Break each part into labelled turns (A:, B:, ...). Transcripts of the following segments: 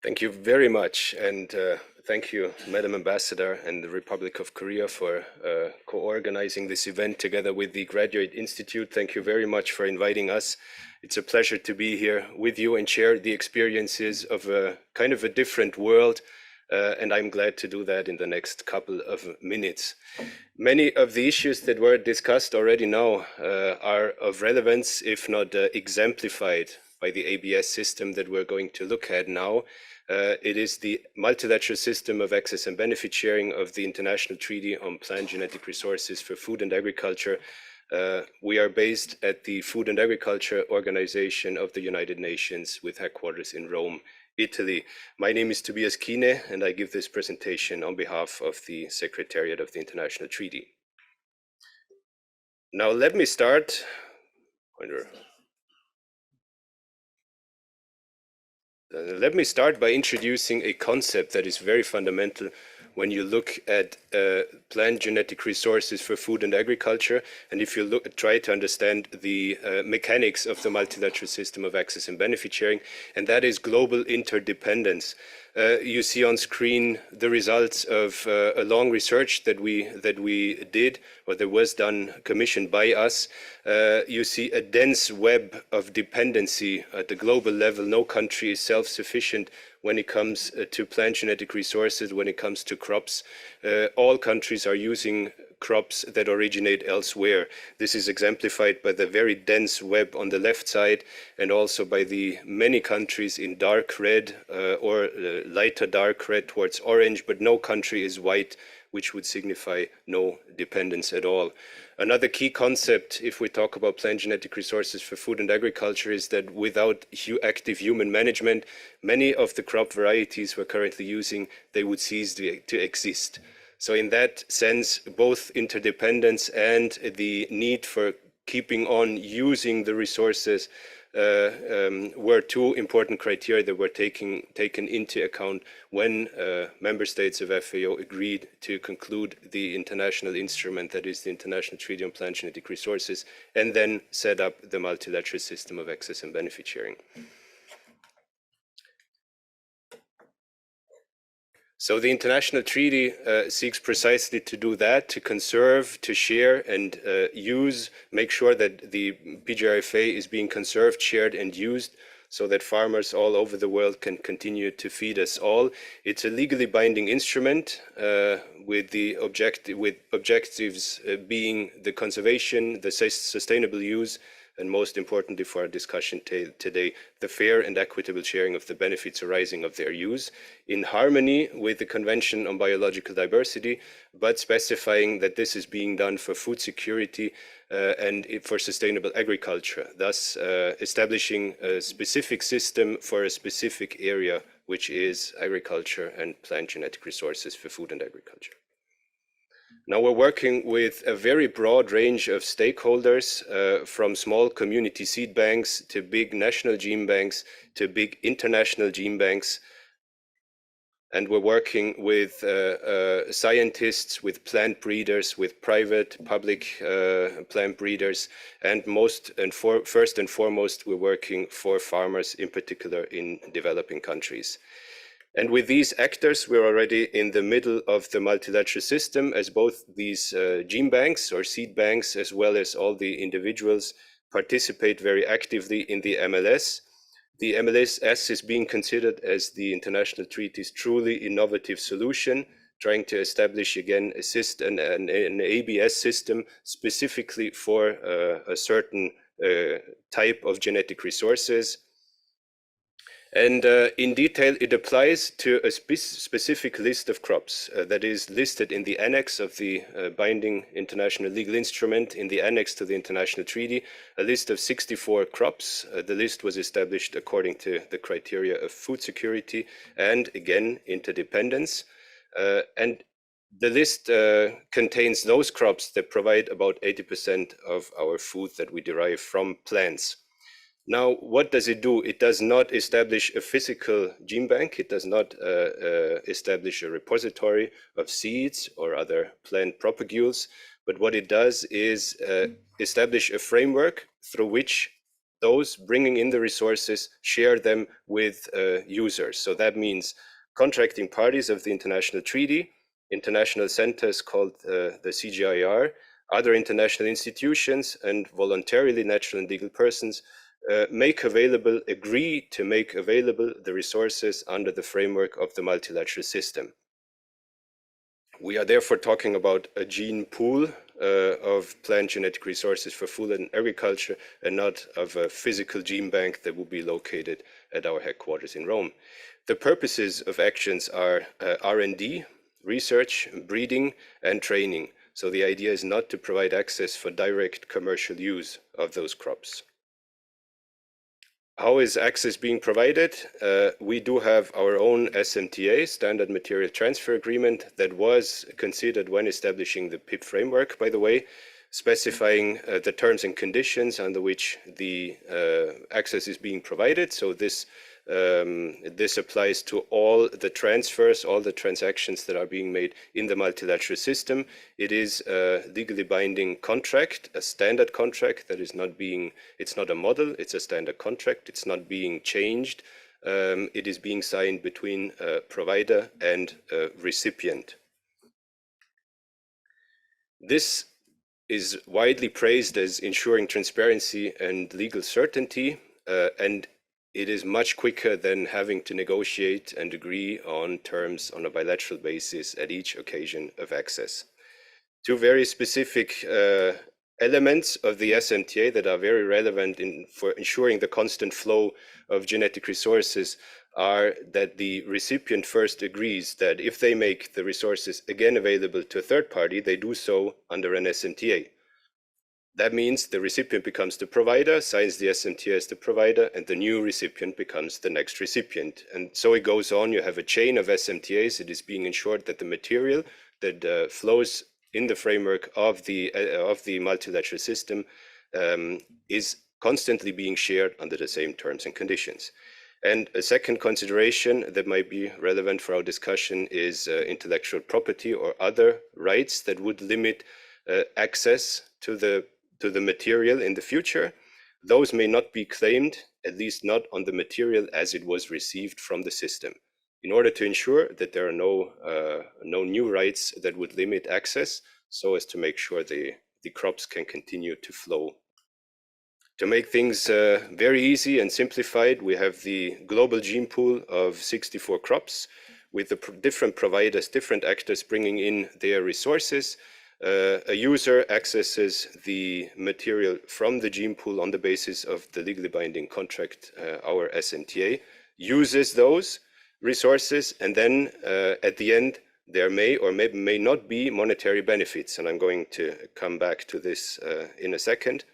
A: Thank you very much, and thank you, Madam Ambassador and the Republic of Korea for co-organizing this event together with the Graduate Institute. Thank you very much for inviting us. It's a pleasure to be here with you and share the experiences of a kind of a different world, and I'm glad to do that in the next couple of minutes. Many of the issues that were discussed already now are of relevance, if not exemplified by the ABS system that we're going to look at now. It is the multilateral system of access and benefit sharing of the International Treaty on Plant Genetic Resources for Food and Agriculture. We are based at the Food and Agriculture Organization of the United Nations with headquarters in Rome, Italy. My name is Tobias Kiene, and I give this presentation on behalf of the Secretariat of the International Treaty. Now, let me start. Let me start by introducing a concept that is very fundamental when you look at plant genetic resources for food and agriculture, and if you try to understand the mechanics of the multilateral system of access and benefit sharing, and that is global interdependence. You see on screen the results of a long research that we did, or that was done, commissioned by us. You see a dense web of dependency at the global level. No country is self-sufficient when it comes to plant genetic resources, when it comes to crops. All countries are using crops that originate elsewhere. This is exemplified by the very dense web on the left side, and also by the many countries in dark red or lighter dark red towards orange, but no country is white, which would signify no dependence at all. Another key concept, if we talk about plant genetic resources for food and agriculture, is that without active human management, many of the crop varieties we're currently using, they would cease to exist. So in that sense, both interdependence and the need for keeping on using the resources were two important criteria that were taken into account when member states of FAO agreed to conclude the international instrument, that is the International Treaty on Plant Genetic Resources, and then set up the multilateral system of access and benefit sharing. So the international treaty seeks precisely to do that, to conserve, to share, and make sure that the PGRFA is being conserved, shared, and used, so that farmers all over the world can continue to feed us all. It's a legally binding instrument with objectives being the conservation, the sustainable use, and most importantly for our discussion today, the fair and equitable sharing of the benefits arising of their use, in harmony with the Convention on Biological Diversity, but specifying that this is being done for food security and for sustainable agriculture, thus establishing a specific system for a specific area, which is agriculture and plant genetic resources for food and agriculture. Now we're working with a very broad range of stakeholders, from small community seed banks to big national gene banks to big international gene banks. And we're working with scientists, with plant breeders, with private, public plant breeders, and first and foremost, we're working for farmers, in particular in developing countries. And with these actors, we're already in the middle of the multilateral system, as both these gene banks or seed banks, as well as all the individuals, participate very actively in the MLS. The MLS is being considered as the international treaty's truly innovative solution, trying to establish again an ABS system specifically for a certain type of genetic resources. And in detail, it applies to a specific list of crops that is listed in the annex of the binding international legal instrument, in the annex to the international treaty, a list of 64 crops. The list was established according to the criteria of food security and, again, interdependence. And the list contains those crops that provide about 80% of our food that we derive from plants. Now, what does it do? It does not establish a physical gene bank. It does not establish a repository of seeds or other plant propagules. But what it does is establish a framework through which those bringing in the resources share them with users. So that means contracting parties of the international treaty, international centers called the CGIAR, other international institutions, and voluntarily natural and legal persons agree to make available the resources under the framework of the multilateral system. We are therefore talking about a gene pool of plant genetic resources for food and agriculture, and not of a physical gene bank that will be located at our headquarters in Rome. The purposes of actions are R&D, research, breeding, and training. So the idea is not to provide access for direct commercial use of those crops. How is access being provided? We do have our own SMTA, Standard Material Transfer Agreement, that was considered when establishing the PIP framework, by the way, specifying the terms and conditions under which the access is being provided. So this applies to all the transfers, all the transactions that are being made in the multilateral system. It is a legally binding contract, a standard contract that is it's not a model, it's a standard contract. It's not being changed. It is being signed between a provider and a recipient. This is widely praised as ensuring transparency and legal certainty, and it is much quicker than having to negotiate and agree on terms on a bilateral basis at each occasion of access. Two very specific elements of the SMTA that are very relevant for ensuring the constant flow of genetic resources are that the recipient first agrees that if they make the resources again available to a third party, they do so under an SMTA. That means the recipient becomes the provider, signs the SMTA as the provider, and the new recipient becomes the next recipient. And so it goes on. You have a chain of SMTAs. It is being ensured that the material that flows in the framework of the multilateral system is constantly being shared under the same terms and conditions. And a second consideration that might be relevant for our discussion is intellectual property or other rights that would limit access to the material in the future. Those may not be claimed, at least not on the material as it was received from the system, in order to ensure that there are no new rights that would limit access, so as to make sure the crops can continue to flow. To make things very easy and simplified, we have the global gene pool of 64 crops with the different providers, different actors bringing in their resources. A user accesses the material from the gene pool on the basis of the legally binding contract, our SMTA, uses those resources, and then at the end, there may or may not be monetary benefits. And I'm going to come back to this in a second.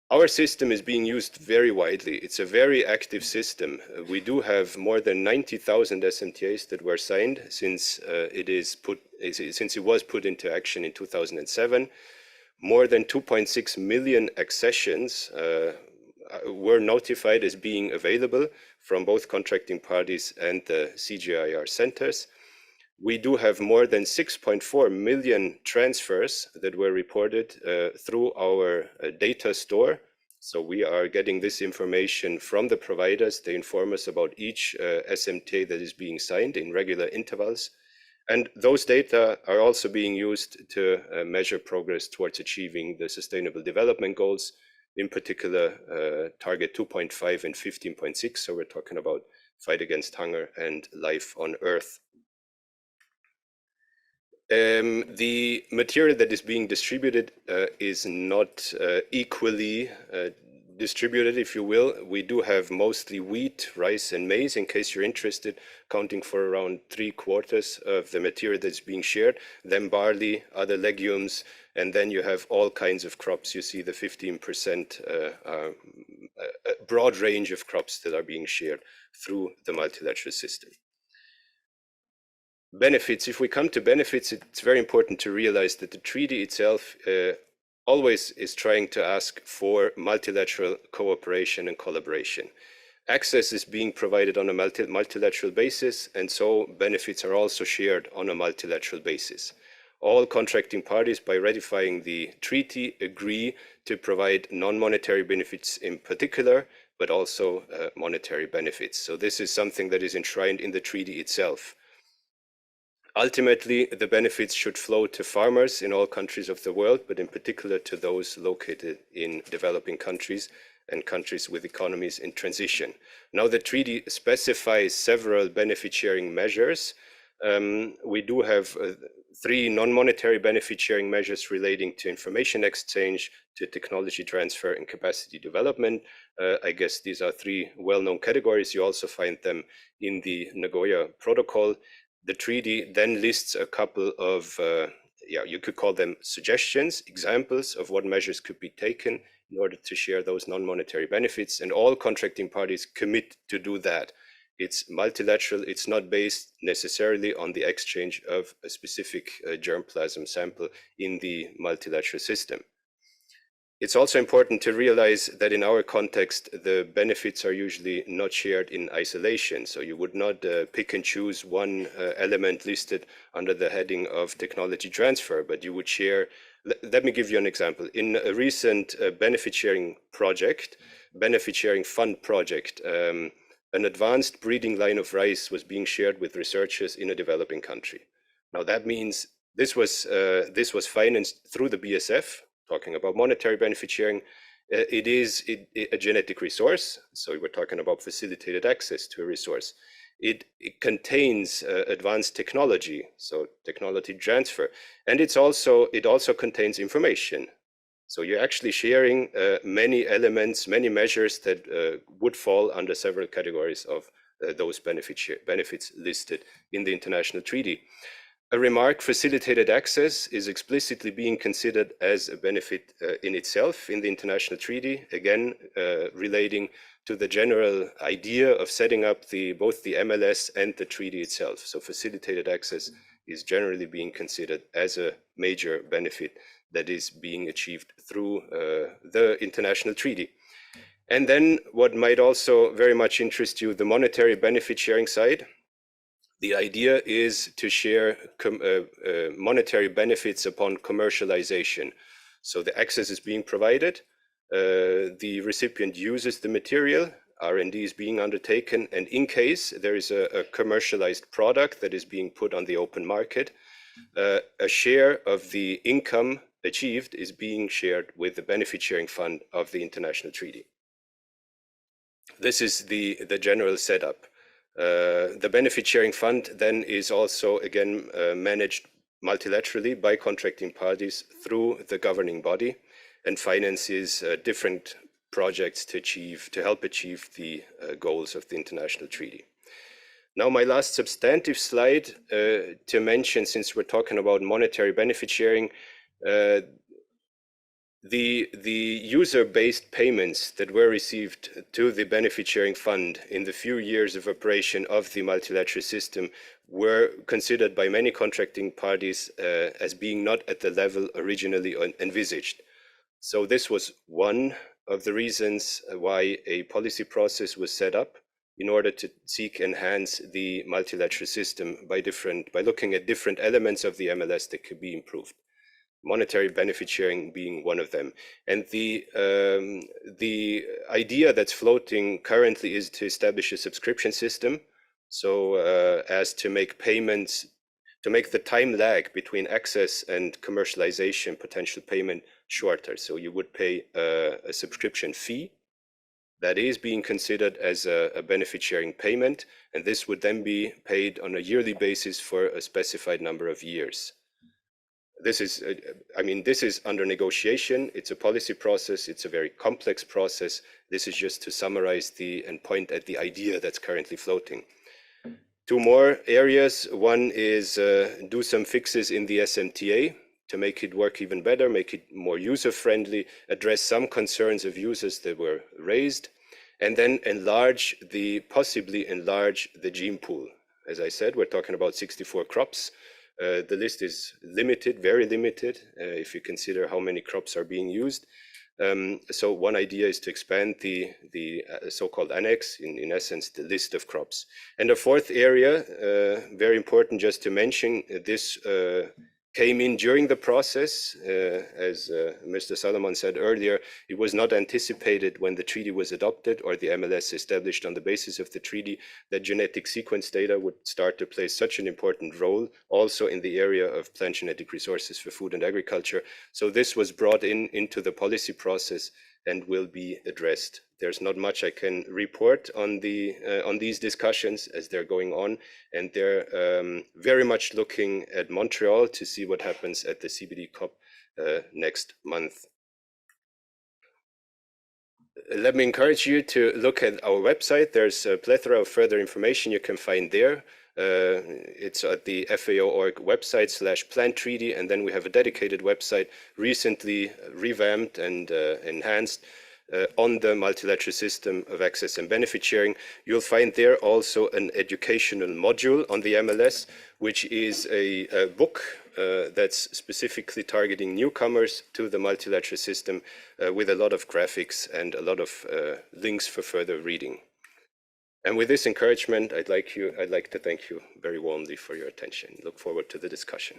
A: Our system is being used very widely. It's a very active system. We do have more than 90,000 SMTAs that were signed since it was put into action in 2007. More than 2.6 million accessions were notified as being available from both contracting parties and the CGIAR centers. We do have more than 6.4 million transfers that were reported through our data store. So we are getting this information from the providers. They inform us about each SMTA that is being signed in regular intervals. And those data are also being used to measure progress towards achieving the Sustainable Development Goals, in particular target 2.5 and 15.6. So we're talking about fight against hunger and life on Earth. The material that is being distributed is not equally distributed, if you will. We do have mostly wheat, rice, and maize, in case you're interested, accounting for around 3/4 of the material that's being shared, then barley, other legumes, and then you have all kinds of crops. You see the 15% a broad range of crops that are being shared through the multilateral system. Benefits. If we come to benefits, it's very important to realize that the treaty itself always is trying to ask for multilateral cooperation and collaboration. Access is being provided on a multilateral basis, and so benefits are also shared on a multilateral basis. all contracting parties, by ratifying the treaty, agree to provide non-monetary benefits in particular, but also monetary benefits. So this is something that is enshrined in the treaty itself. Ultimately, the benefits should flow to farmers in all countries of the world, but in particular to those located in developing countries and countries with economies in transition. Now, the treaty specifies several benefit-sharing measures. We do have 3 non-monetary benefit-sharing measures relating to information exchange, to technology transfer, and capacity development. I guess these are 3 well-known categories. You also find them in the Nagoya Protocol. The treaty then lists a couple of, you could call them suggestions, examples of what measures could be taken in order to share those non-monetary benefits, and all contracting parties commit to do that. It's multilateral, it's not based necessarily on the exchange of a specific germplasm sample in the multilateral system. It's also important to realize that in our context, the benefits are usually not shared in isolation. So you would not pick and choose one element listed under the heading of technology transfer, but you would share. Let me give you an example. In a recent benefit sharing project, benefit sharing fund project, an advanced breeding line of rice was being shared with researchers in a developing country. Now that means this was financed through the BSF, talking about monetary benefit sharing. It is a genetic resource, so we're talking about facilitated access to a resource. It contains advanced technology, so technology transfer, and it also contains information. So you're actually sharing many elements, many measures that would fall under several categories of those benefits listed in the international treaty. A remark: facilitated access is explicitly being considered as a benefit in itself in the international treaty, again relating to the general idea of setting up both the MLS and the treaty itself. So facilitated access is generally being considered as a major benefit that is being achieved through the international treaty. And then what might also very much interest you, the monetary benefit sharing side. The idea is to share monetary benefits upon commercialization. So the access is being provided, the recipient uses the material, R&D is being undertaken, and in case there is a commercialized product that is being put on the open market, a share of the income achieved is being shared with the benefit sharing fund of the international treaty. This is the general setup. The benefit sharing fund then is also again managed multilaterally by contracting parties through the governing body and finances different projects to help achieve the goals of the international treaty. Now, my last substantive slide to mention, since we're talking about monetary benefit sharing, the user-based payments that were received to the benefit sharing fund in the few years of operation of the multilateral system were considered by many contracting parties as being not at the level originally envisaged. So this was one of the reasons why a policy process was set up in order to seek enhance the multilateral system by looking at different elements of the MLS that could be improved. Monetary benefit sharing being one of them. And the idea that's floating currently is to establish a subscription system, so as to make payments, to make the time lag between access and commercialization potential payment shorter. So you would pay a subscription fee that is being considered as a benefit sharing payment, and this would then be paid on a yearly basis for a specified number of years. This is under negotiation. It's a policy process. It's a very complex process. This is just to summarize and point at the idea that's currently floating. Two more areas. One is do some fixes in the SMTA to make it work even better, make it more user-friendly, address some concerns of users that were raised, and then possibly enlarge the gene pool. As I said, we're talking about 64 crops. The list is limited, very limited, if you consider how many crops are being used. So one idea is to expand the so-called annex, in essence, the list of crops. And the fourth area, very important just to mention, this came in during the process. As Mr. Solomon said earlier, it was not anticipated when the treaty was adopted or the MLS established on the basis of the treaty that genetic sequence data would start to play such an important role also in the area of plant genetic resources for food and agriculture. So this was brought into the policy process and will be addressed. There's not much I can report on these discussions as they're going on, and they're very much looking at Montreal to see what happens at the CBD COP next month. Let me encourage you to look at our website. There's a plethora of further information you can find there. It's at the FAO.org website /Plant Treaty, and then we have a dedicated website recently revamped and enhanced on the multilateral system of access and benefit sharing. You'll find there also an educational module on the MLS, which is a book that's specifically targeting newcomers to the multilateral system with a lot of graphics and a lot of links for further reading. And with this encouragement, I'd like to thank you very warmly for your attention. Look forward to the discussion.